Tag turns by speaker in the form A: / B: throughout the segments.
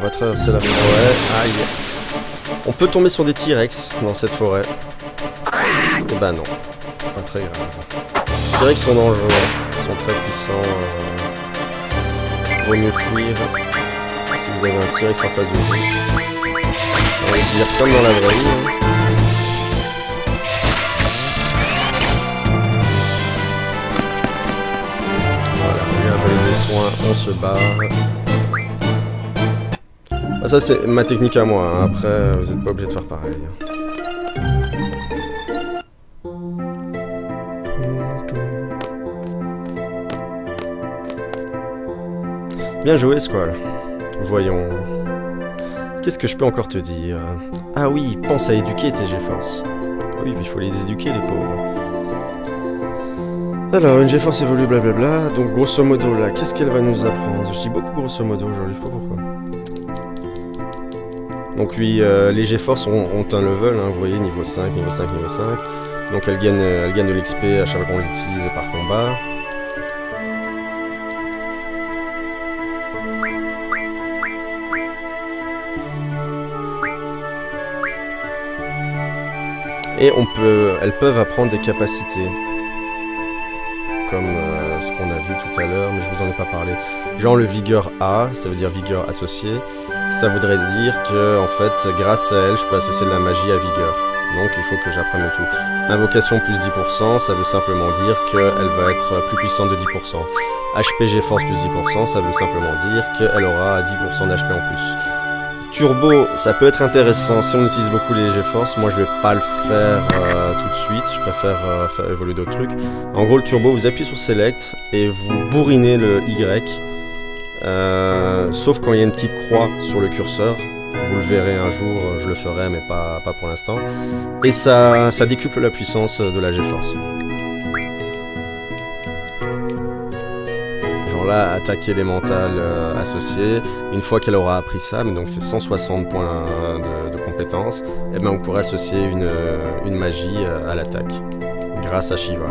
A: On va traverser la forêt. Aïe. On peut tomber sur des T-Rex dans cette forêt. Et bah non. Pas très grave. Les T-Rex sont dangereux. Ils sont très puissants. Vaut mieux fuir. Si vous avez un T-Rex en face de vous. On va dire comme dans la vraie vie. Voilà, on vient avec des soins, on se barre. Ah, ça c'est ma technique à moi, hein. Après vous n'êtes pas obligé de faire pareil. Bien joué Squall. Voyons. Qu'est-ce que je peux encore te dire? Ah oui, pense à éduquer tes G-Force. Oui, il faut les éduquer les pauvres. Alors, une G-Force évolue blablabla, donc grosso modo là, qu'est-ce qu'elle va nous apprendre? Je dis beaucoup grosso modo aujourd'hui, je sais pas pourquoi. Donc oui, les G-Force ont un level, hein, vous voyez, niveau 5, niveau 5, niveau 5. Donc elles gagnent de l'XP à chaque fois qu'on les utilise par combat. Et elles peuvent apprendre des capacités. Comme ce qu'on a vu tout à l'heure, mais je vous en ai pas parlé. Genre le vigueur A, ça veut dire vigueur associé. Ça voudrait dire que, en fait, grâce à elle, je peux associer de la magie à vigueur. Donc il faut que j'apprenne le tout. Invocation plus 10%, ça veut simplement dire qu'elle va être plus puissante de 10%. HPG force plus 10%, ça veut simplement dire qu'elle aura 10% d'HP en plus. Turbo, ça peut être intéressant si on utilise beaucoup les G-Force. Moi, je vais pas le faire tout de suite. Je préfère faire évoluer d'autres trucs. En gros, le turbo, vous appuyez sur Select et vous bourrinez le Y. Sauf quand il y a une petite croix sur le curseur. Vous le verrez un jour, je le ferai, mais pas pour l'instant. Et ça décuple la puissance de la G-Force. Là, attaque élémentale associée. Une fois qu'elle aura appris ça, mais donc c'est 160 points de compétences, et ben on pourrait associer une magie à l'attaque grâce à Shiva.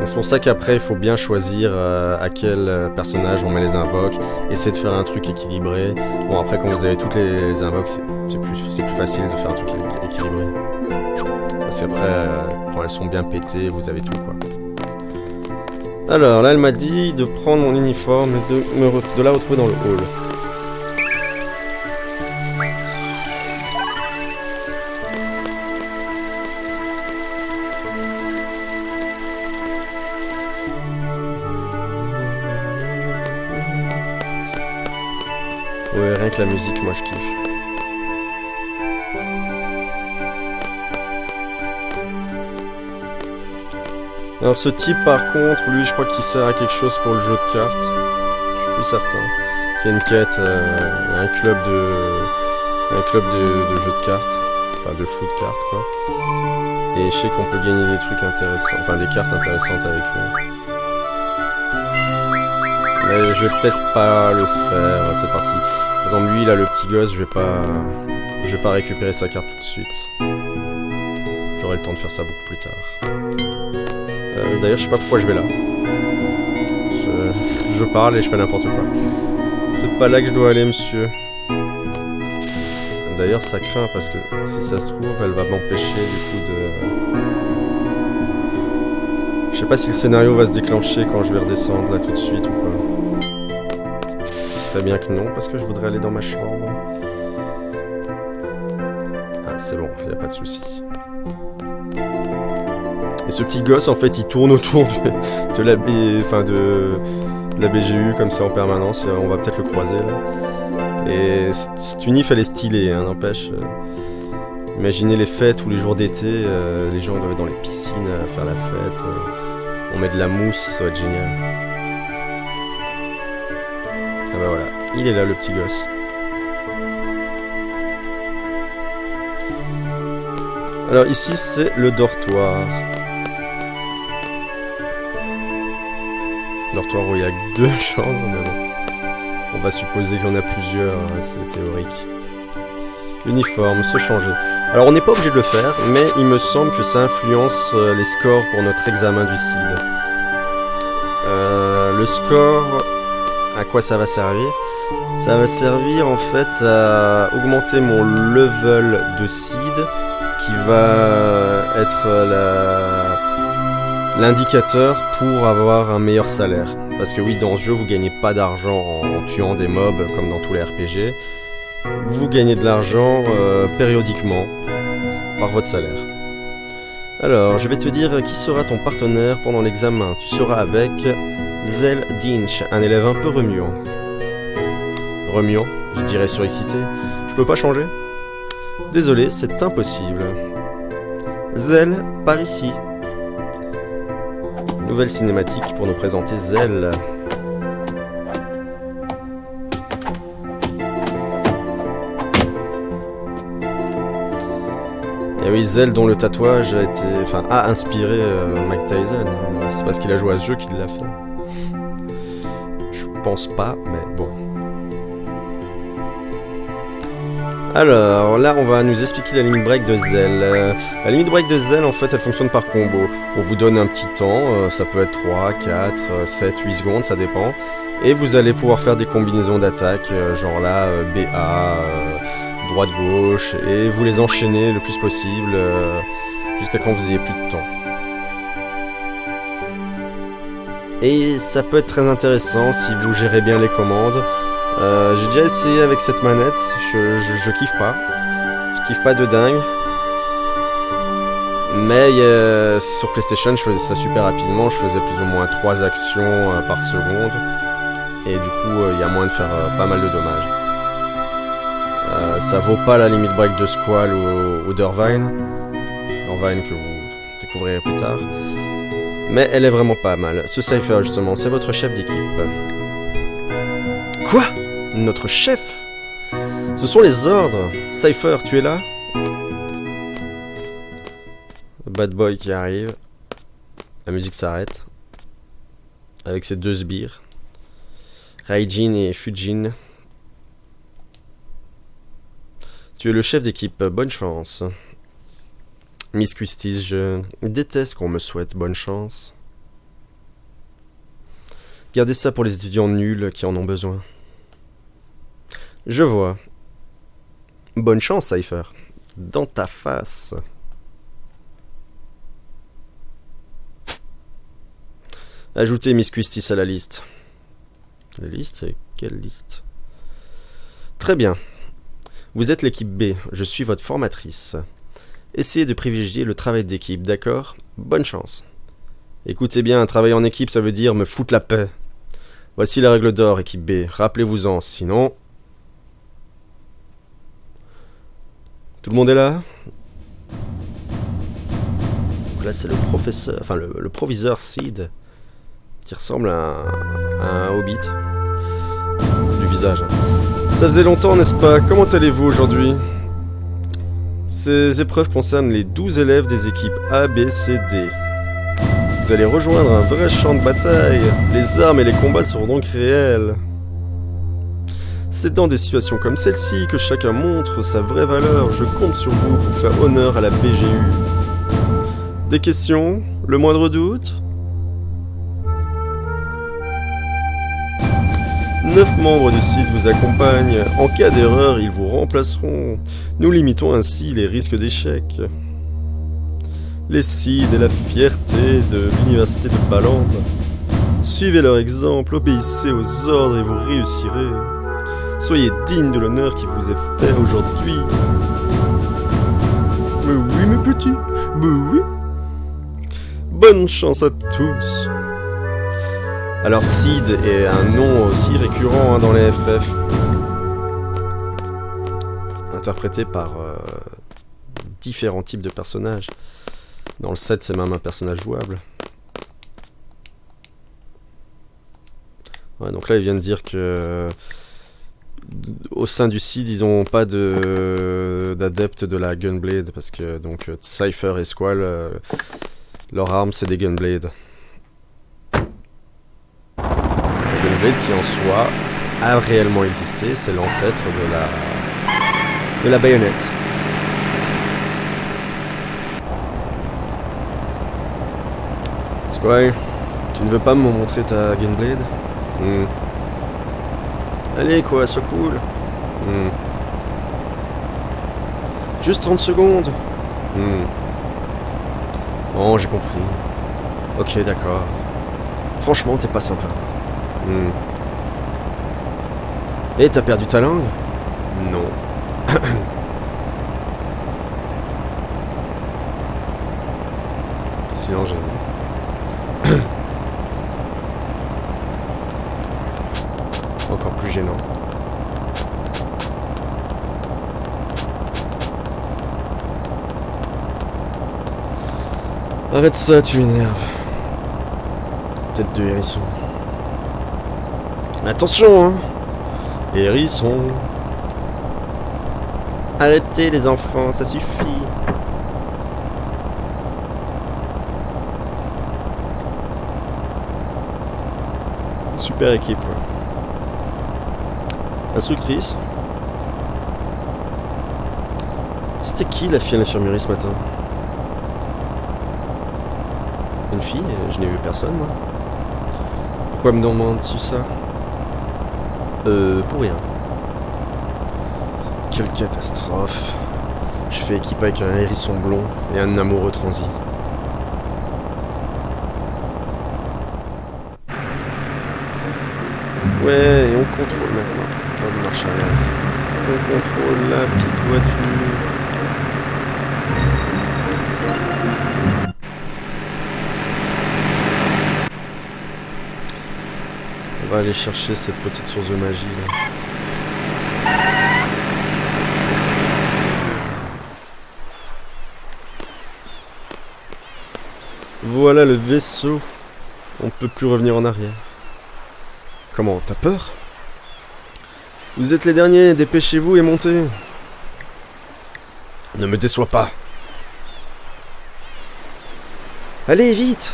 A: C'est pour ça qu'après il faut bien choisir à quel personnage on met les invoques, essayer de faire un truc équilibré. Bon après quand vous avez toutes les invoques, c'est plus facile de faire un truc équilibré. Parce qu'après quand elles sont bien pétées, vous avez tout quoi. Alors là elle m'a dit de prendre mon uniforme et de la retrouver dans le hall. Ouais, rien que la musique, moi je kiffe. Alors ce type par contre, lui je crois qu'il sert à quelque chose pour le jeu de cartes. Je suis plus certain. C'est une quête, un club de jeux de cartes. Enfin de foot cartes quoi. Et je sais qu'on peut gagner des trucs intéressants, enfin des cartes intéressantes avec lui. Mais je vais peut-être pas le faire, c'est parti. Par exemple lui il a le petit gosse, je vais pas récupérer sa carte tout de suite. J'aurai le temps de faire ça beaucoup plus tard. D'ailleurs je sais pas pourquoi je vais là. Je parle et je fais n'importe quoi. C'est pas là que je dois aller monsieur. D'ailleurs ça craint parce que si ça se trouve elle va m'empêcher du coup de... Je sais pas si le scénario va se déclencher quand je vais redescendre là tout de suite ou pas. Ce serait bien que non parce que je voudrais aller dans ma chambre. Ah c'est bon, y a pas de souci. Et ce petit gosse, en fait, il tourne autour de la BGU comme ça en permanence. On va peut-être le croiser là. Et cette unif, elle est stylée, hein, n'empêche. Imaginez les fêtes ou les jours d'été, les gens doivent être dans les piscines à faire la fête. On met de la mousse, ça va être génial. Ah bah voilà, il est là le petit gosse. Alors ici, c'est le dortoir. Dortoir où il y a que 2 chambres, mais bon. On va supposer qu'il y en a plusieurs, hein, c'est théorique. Uniforme, se changer. Alors on n'est pas obligé de le faire, mais il me semble que ça influence les scores pour notre examen du CID. Le score À quoi ça va servir? Ça va servir en fait à augmenter mon level de seed qui va être l'indicateur pour avoir un meilleur salaire. Parce que oui, dans ce jeu, vous gagnez pas d'argent en tuant des mobs comme dans tous les RPG. Vous gagnez de l'argent périodiquement par votre salaire. Alors, je vais te dire qui sera ton partenaire pendant l'examen. Tu seras avec Zell Dinch, un élève un peu remuant. Remuant, je dirais surexcité. Je peux pas changer? Désolé, c'est impossible. Zell, par ici. Nouvelle cinématique pour nous présenter Zell. Et oui, Zell dont le tatouage a inspiré Mike Tyson. C'est parce qu'il a joué à ce jeu qu'il l'a fait. Je pense pas, mais bon. Alors, là, on va nous expliquer la limit break de Zell. La limit break de Zell, en fait, elle fonctionne par combo. On vous donne un petit temps, ça peut être 3, 4, 7, 8 secondes, ça dépend. Et vous allez pouvoir faire des combinaisons d'attaque, genre là, BA, droite-gauche, et vous les enchaînez le plus possible, jusqu'à quand vous ayez plus de temps. Et ça peut être très intéressant si vous gérez bien les commandes. J'ai déjà essayé avec cette manette, je kiffe pas. Je kiffe pas de dingue. Mais sur PlayStation, je faisais ça super rapidement, je faisais plus ou moins 3 actions par seconde. Et du coup, il y a moyen de faire pas mal de dommages. Ça vaut pas la limite break de Squall ou d'Irvine. Irvine que vous découvrirez plus tard. Mais elle est vraiment pas mal. Ce Cypher, justement, c'est votre chef d'équipe. Quoi? Notre chef? Ce sont les ordres. Cypher, tu es là? Le bad boy qui arrive. La musique s'arrête. Avec ses 2 sbires. Raijin et Fujin. Tu es le chef d'équipe, bonne chance. Miss Christie, je déteste qu'on me souhaite bonne chance. Gardez ça pour les étudiants nuls qui en ont besoin. Je vois. Bonne chance, Cypher. Dans ta face. Ajoutez Miss Christie à la liste. La liste, c'est quelle liste? Très bien. Vous êtes l'équipe B, je suis votre formatrice. Essayez de privilégier le travail d'équipe, d'accord? Bonne chance. Écoutez bien, travailler en équipe, ça veut dire me foutre la paix. Voici la règle d'or, équipe B, rappelez-vous-en, sinon... Tout le monde est là? Donc là, c'est le professeur, enfin le proviseur Seed, qui ressemble à un hobbit. Du visage, hein. Ça faisait longtemps, n'est-ce pas? Comment allez-vous aujourd'hui? Ces épreuves concernent les 12 élèves des équipes A, B, C, D. Vous allez rejoindre un vrai champ de bataille. Les armes et les combats seront donc réels. C'est dans des situations comme celle-ci que chacun montre sa vraie valeur. Je compte sur vous pour faire honneur à la BGU. Des questions? Le moindre doute? 9 membres du site vous accompagnent. En cas d'erreur, ils vous remplaceront. Nous limitons ainsi les risques d'échec. Les Seed est la fierté de l'université de Baland. Suivez leur exemple, obéissez aux ordres et vous réussirez. Soyez digne de l'honneur qui vous est fait aujourd'hui. Mais oui, mes petits, mais oui. Bonne chance à tous. Alors Seed est un nom aussi récurrent dans les FF, interprété par différents types de personnages. Dans le 7, c'est même un personnage jouable. Ouais, donc là, il vient de dire que au sein du Seed, ils n'ont pas d'adeptes de la Gunblade, parce que donc Cypher et Squall, leur arme, c'est des Gunblade. Gunblade qui en soi a réellement existé, c'est l'ancêtre de la baïonnette. Squall, tu ne veux pas me montrer ta Gunblade? Allez quoi, sois cool. Juste 30 secondes. Bon, j'ai compris. Ok, d'accord. Franchement, t'es pas sympa. Et t'as perdu ta langue? Non. Sinon, j'ai... Encore plus gênant. Arrête ça, tu m'énerves. Tête de hérisson. Attention, hein. Hérisson. Arrêtez les enfants, ça suffit. Super équipe. Instructrice. C'était qui la fille à l'infirmerie ce matin? Une fille? Je n'ai vu personne, moi. Pourquoi me demandes-tu ça? Pour rien. Quelle catastrophe. Je fais équipe avec un hérisson blond et un amoureux transi. Ouais, et on contrôle maintenant. Bonne marche arrière. On contrôle la petite voiture. On va aller chercher cette petite source de magie là. Voilà le vaisseau. On ne peut plus revenir en arrière. Comment, t'as peur? Vous êtes les derniers, dépêchez-vous et montez. Ne me déçois pas. Allez, vite!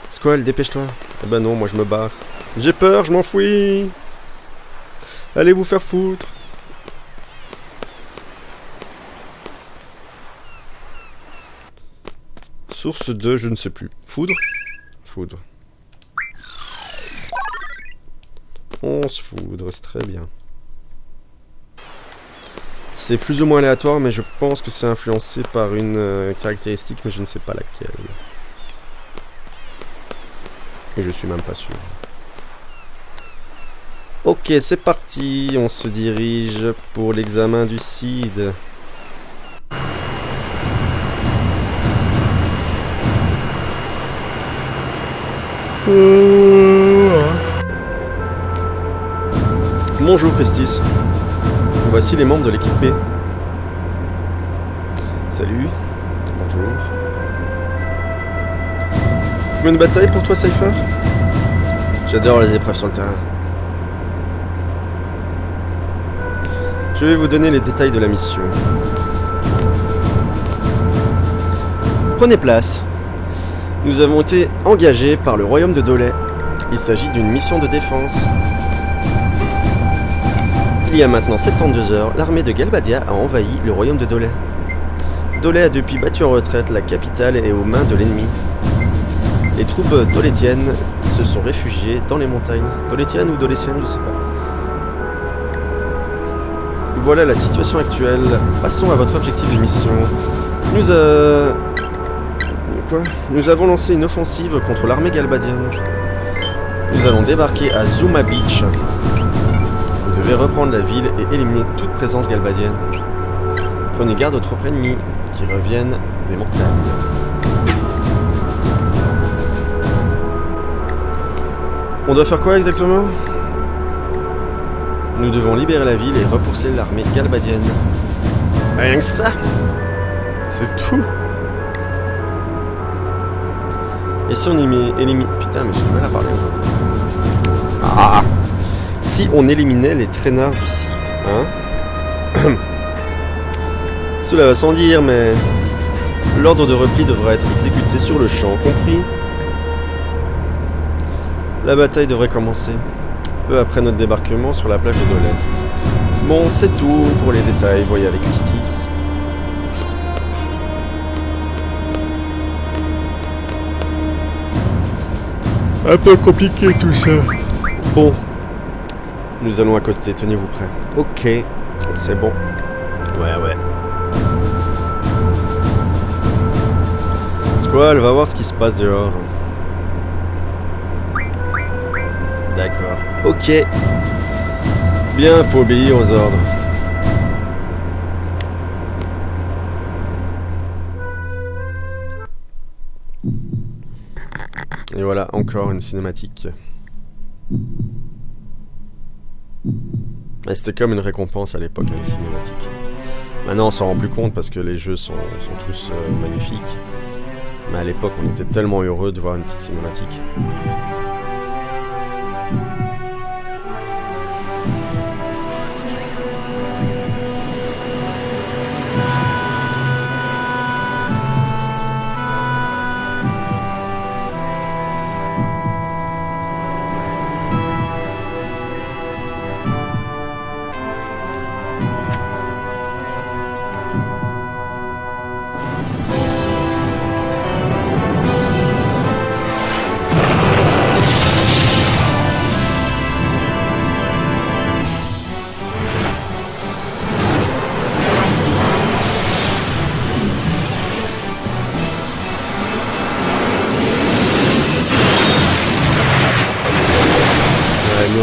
A: Squall, dépêche-toi. Eh ben non, moi je me barre. J'ai peur, je m'enfuis. Allez vous faire foutre. Source de, je ne sais plus. Foudre? Foudre. 11 foudres, c'est très bien. C'est plus ou moins aléatoire, mais je pense que c'est influencé par une caractéristique, mais je ne sais pas laquelle. Et je suis même pas sûr. Ok, c'est parti. On se dirige pour l'examen du CID. Bonjour Pestis. Voici les membres de l'équipe B. Salut. Bonjour. Une bataille pour toi, Cypher? J'adore les épreuves sur le terrain. Je vais vous donner les détails de la mission. Prenez place. Nous avons été engagés par le royaume de Dolay. Il s'agit d'une mission de défense. Il y a maintenant 72 heures, l'armée de Galbadia a envahi le royaume de Dolay. Dolay a depuis battu en retraite la capitale et aux mains de l'ennemi. Les troupes dolétiennes se sont réfugiées dans les montagnes. Dolétiennes ou dolétiennes, je sais pas. Voilà la situation actuelle. Passons à votre objectif de mission. Nous avons lancé une offensive contre l'armée galbadienne. Nous allons débarquer à Zuma Beach. Vous devez reprendre la ville et éliminer toute présence galbadienne. Prenez garde aux troupes ennemies qui reviennent des montagnes. On doit faire quoi exactement? Nous devons libérer la ville et repousser l'armée galbadienne. Rien que ça? C'est tout? Et si on élimine... Putain, mais j'ai du mal à parler. Ah! Si on éliminait les traînards du site, hein? Cela va sans dire, mais... L'ordre de repli devra être exécuté sur le champ, compris? La bataille devrait commencer, peu après notre débarquement sur la plage de Dolay. Bon, c'est tout pour les détails, voyez avec justice. Un peu compliqué tout ça. Bon. Nous allons accoster, tenez-vous prêts. Ok, c'est bon. Ouais. Squall, va voir ce qui se passe dehors. D'accord. Ok. Bien, faut obéir aux ordres. Et voilà, encore une cinématique. C'était comme une récompense à l'époque, les cinématiques. Maintenant, on s'en rend plus compte parce que les jeux sont tous magnifiques. Mais à l'époque, on était tellement heureux de voir une petite cinématique.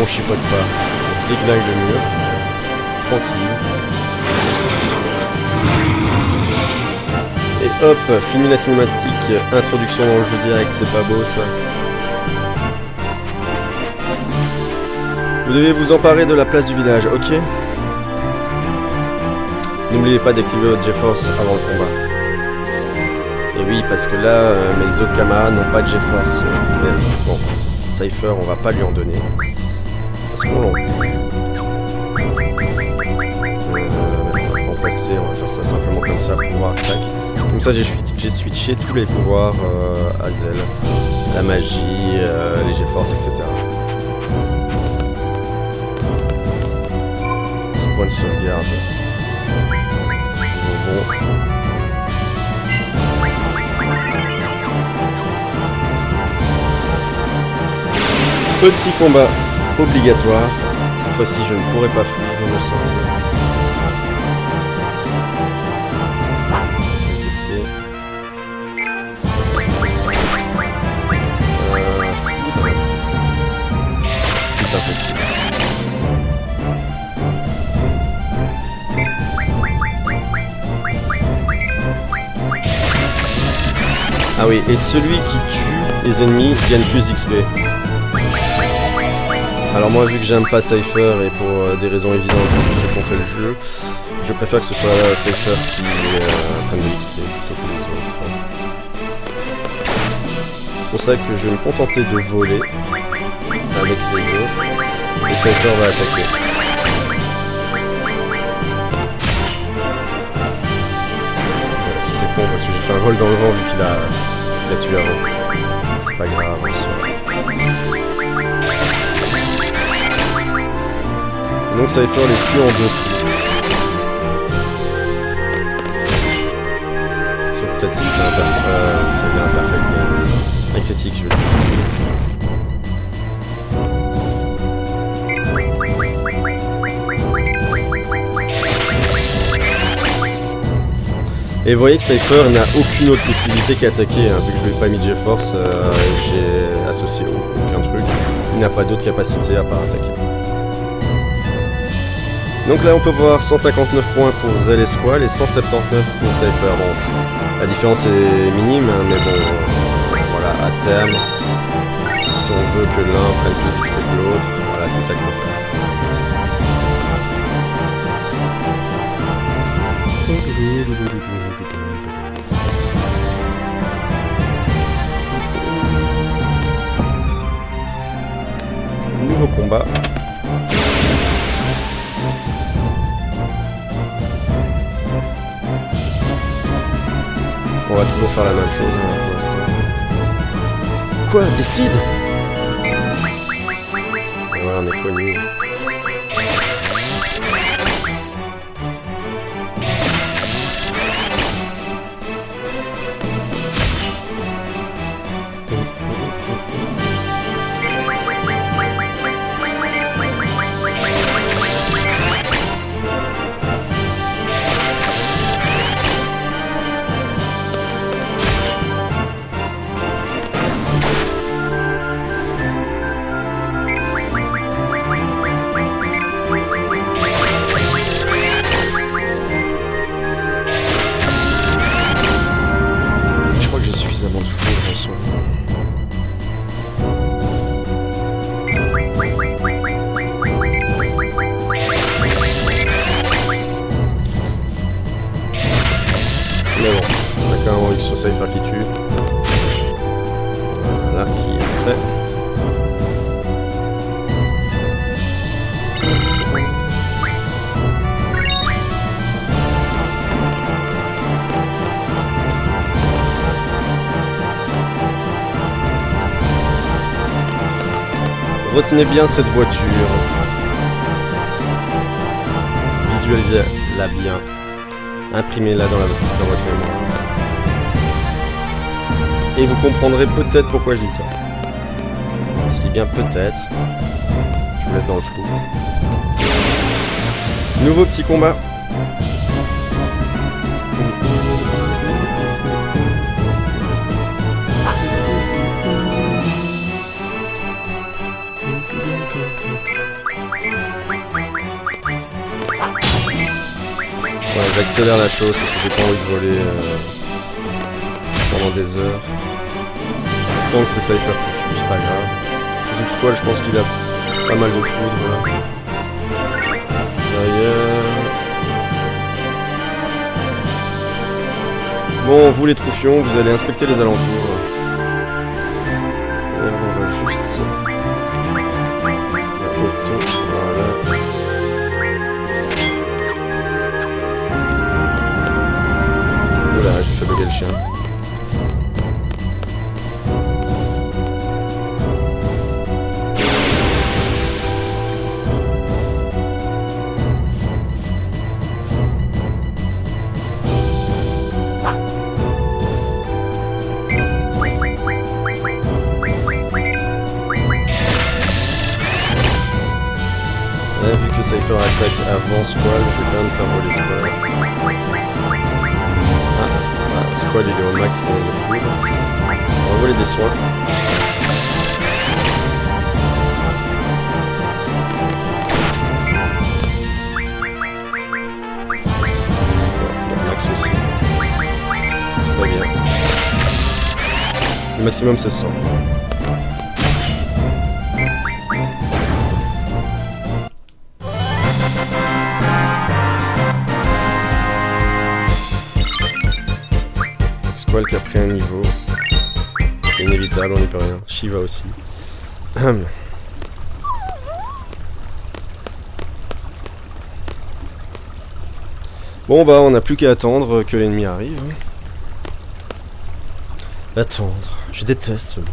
A: On chipote pas. On déglingue le mur. Tranquille. Et hop, fini la cinématique. Introduction dans le jeu direct, c'est pas beau ça. Vous devez vous emparer de la place du village, ok? N'oubliez pas d'activer votre GeForce avant le combat. Et oui, parce que là, mes autres camarades n'ont pas de GeForce. Mais bon, Cypher, on va pas lui en donner. On va passer, on va faire ça simplement comme ça, pouvoir attaque. Comme ça j'ai switché tous les pouvoirs à Zell, la magie, les G-Force, etc. Petit point de sauvegarde. Bon. Petit combat obligatoire. Cette fois-ci, je ne pourrai pas fuir, il me semble. Je vais tester. Foudre. C'est impossible. Ah oui, et celui qui tue les ennemis gagne plus d'XP. Alors moi, vu que j'aime pas Cypher et pour des raisons évidentes pour ceux qui ont fait le jeu, je préfère que ce soit Cypher qui prenne de l'XP plutôt que les autres. C'est pour ça que je vais me contenter de voler avec les autres et Cypher va attaquer. Voilà, si c'est con parce que j'ai fait un vol dans le vent vu qu'il a tué avant. C'est pas grave en soi. Donc ça va faire les tuer en deux coups. Sauf peut-être s'il fait un perfect, mais il critique, je veux dire. Et vous voyez que Cypher n'a aucune autre possibilité qu'attaquer, hein. Vu que je lui ai pas mis de GeForce, j'ai associé aucun truc. Il n'a pas d'autre capacité à part attaquer. Donc là on peut voir 159 points pour Zell et Squall et 179 pour Cypher. Bon, la différence est minime, hein, mais bon, voilà, à terme, si on veut que l'un prenne plus d'XP que l'autre, voilà, c'est ça qu'il faut faire. Nouveau combat. On va toujours faire la même chose pour l'instant. Quoi? Décide! Ouais, on est connus. Retenez bien cette voiture. Visualisez-la bien. Imprimez-la dans votre mémoire. Et vous comprendrez peut-être pourquoi je dis ça. Je dis bien peut-être. Je vous laisse dans le flou. Nouveau petit combat. Ouais, j'accélère la chose parce que j'ai pas envie de voler pendant des heures. Tant que c'est Cypher foutu, c'est pas grave. Surtout que Squall, je pense qu'il a pas mal de foudre là. Derrière. Bon, vous les troufions, vous allez inspecter les alentours. Et on va juste... Voilà. Oula, j'ai fait bugger le chien. Vu que Cypher attaque avant Squall, je vais quand même faire voler Squall. Squall il est au max de foudre. On va voler des soins. Le max aussi. C'est très bien. Le maximum c'est 100. Squall qui a pris un niveau. C'est inévitable, on n'y peut rien. Shiva aussi. Bon bah on n'a plus qu'à attendre que l'ennemi arrive. Attendre, je déteste ce mot.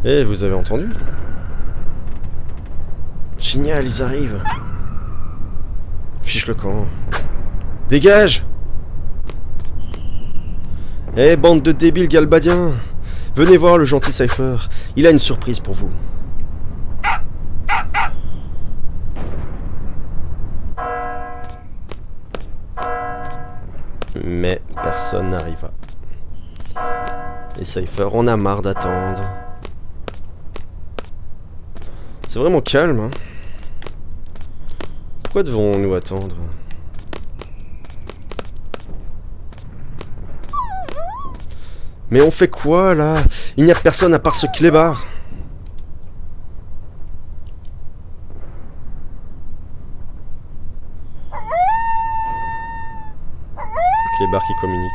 A: Eh, vous avez entendu? Génial, ils arrivent. Fiche le camp. Dégage! Eh, bande de débiles galbadiens! Venez voir le gentil Cypher. Il a une surprise pour vous. Mais personne n'arriva. Et Cypher en a marre d'attendre. C'est vraiment calme, hein. Pourquoi devons-nous attendre? Mais on fait quoi, là? Il n'y a personne à part ce clébard. Le clébard qui communique.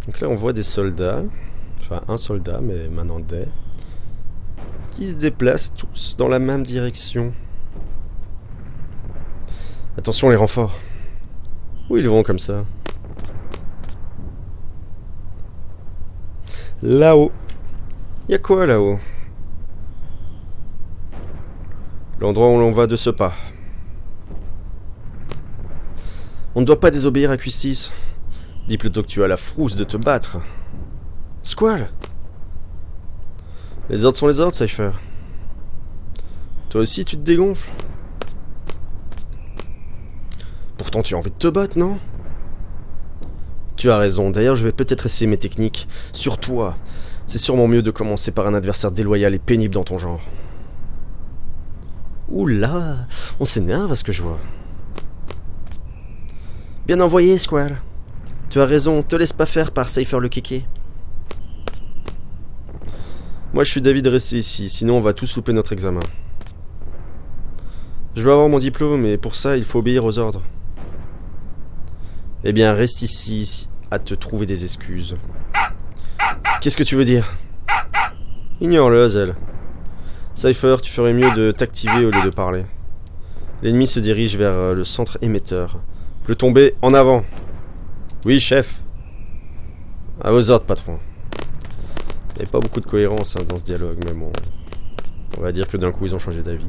A: Donc là on voit des soldats, enfin un soldat mais maintenant des, qui se déplacent tous dans la même direction. Attention les renforts. Où ils vont comme ça? Là-haut. Y'a quoi là-haut? L'endroit où l'on va de ce pas. On ne doit pas désobéir à Quistis. Dis plutôt que tu as la frousse de te battre. Squall! Les ordres sont les ordres, Cypher. Toi aussi, tu te dégonfles. Pourtant, tu as envie de te battre, non? Tu as raison. D'ailleurs, je vais peut-être essayer mes techniques. Sur toi. C'est sûrement mieux de commencer par un adversaire déloyal et pénible dans ton genre. Oula! On s'énerve à ce que je vois. Bien envoyé, Squall. Tu as raison, te laisse pas faire par Cypher le kéké. Moi je suis d'avis de rester ici, sinon on va tous louper notre examen. Je veux avoir mon diplôme, mais pour ça il faut obéir aux ordres. Eh bien reste ici, à te trouver des excuses. Qu'est-ce que tu veux dire? Ignore-le, Hazel. Cypher, tu ferais mieux de t'activer au lieu de parler. L'ennemi se dirige vers le centre émetteur. Peut tomber en avant. Oui, chef. À vos ordres, patron. Il n'y avait pas beaucoup de cohérence dans ce dialogue, mais bon. On va dire que d'un coup, ils ont changé d'avis.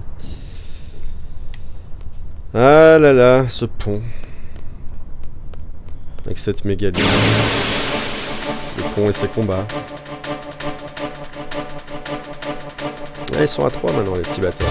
A: Ah là là, ce pont. Avec cette méga ligne. Le pont et ses combats. Ah, ils sont à 3 maintenant, les petits bâtards.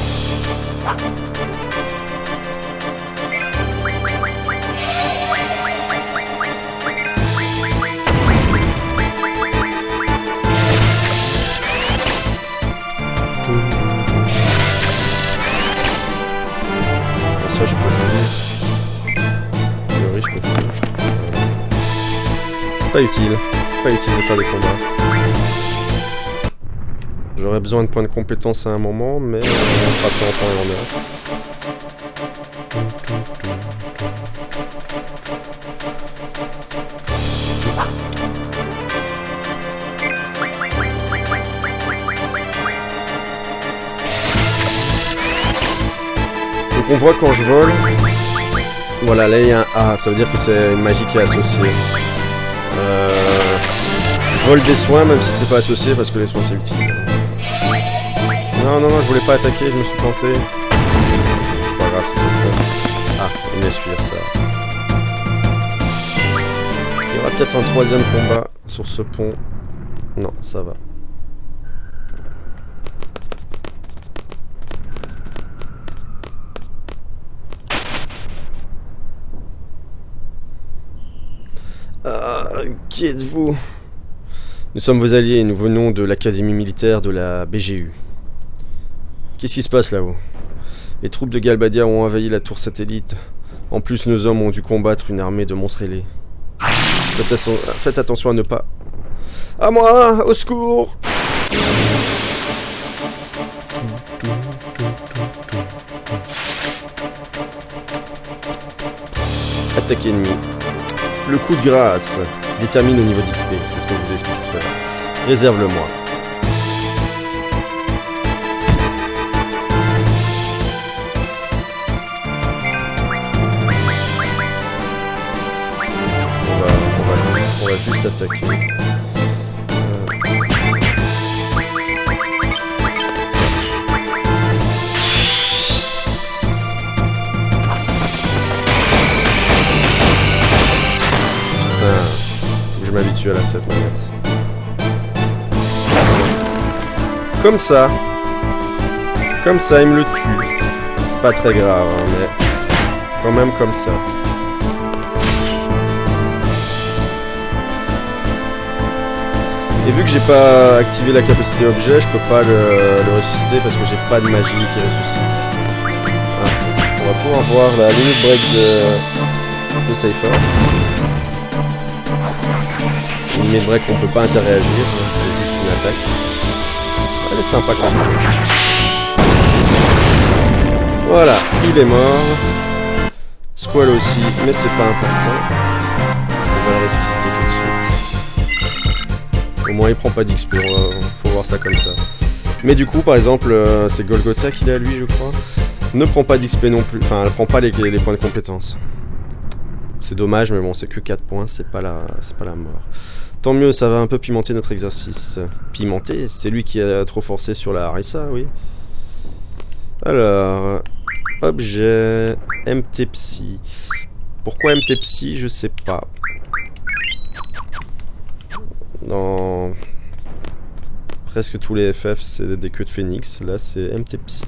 A: Ça, je peux finir. A priori, je peux finir. C'est pas utile. Pas utile de faire des combats. J'aurais besoin de points de compétence à un moment, mais on fera ça en temps et en heure. Donc on voit quand je vole, voilà, là il y a un A, ça veut dire que c'est une magie qui est associée. Je vole des soins même si c'est pas associé parce que les soins c'est utile. Non, je voulais pas attaquer, je me suis planté. C'est pas grave si c'est fait. Ah, il me laisse fuir ça. Il y aura peut-être un troisième combat sur ce pont. Non, ça va. Qui êtes-vous? Nous sommes vos alliés et nous venons de l'académie militaire de la BGU. Qu'est-ce qui se passe là-haut? Les troupes de Galbadia ont envahi la tour satellite. En plus, nos hommes ont dû combattre une armée de monstres ailés. Faites attention à ne pas... À moi! Au secours! Attaque ennemie. Le coup de grâce détermine le niveau d'XP, c'est ce que je vous ai expliqué tout à l'heure. Réserve-le-moi. On va juste attaquer. Faut que je m'habitue à cette manette. Comme ça, il me le tue. C'est pas très grave, hein, mais quand même comme ça. Et vu que j'ai pas activé la capacité objet, je peux pas le ressusciter parce que j'ai pas de magie qui ressuscite. Ah, on va pouvoir voir la limit break de Cypher. Limit break, on peut pas interagir, c'est juste une attaque. Elle est sympa quand même. Voilà, il est mort. Squall aussi, mais c'est pas important. On va le ressusciter tout de suite. Au moins il prend pas d'XP, faut voir ça comme ça. Mais du coup, par exemple, c'est Golgotha qu'il a lui, je crois. Ne prend pas d'XP non plus, enfin elle prend pas les points de compétence. C'est dommage, mais bon, c'est que 4 points, c'est pas la mort. Tant mieux, ça va un peu pimenter notre exercice. Pimenter, c'est lui qui a trop forcé sur la Harissa, oui. Alors, objet, MT Psy. Pourquoi MT Psy, je sais pas. Dans presque tous les FF, c'est des queues de phénix. Là, c'est MT Psy.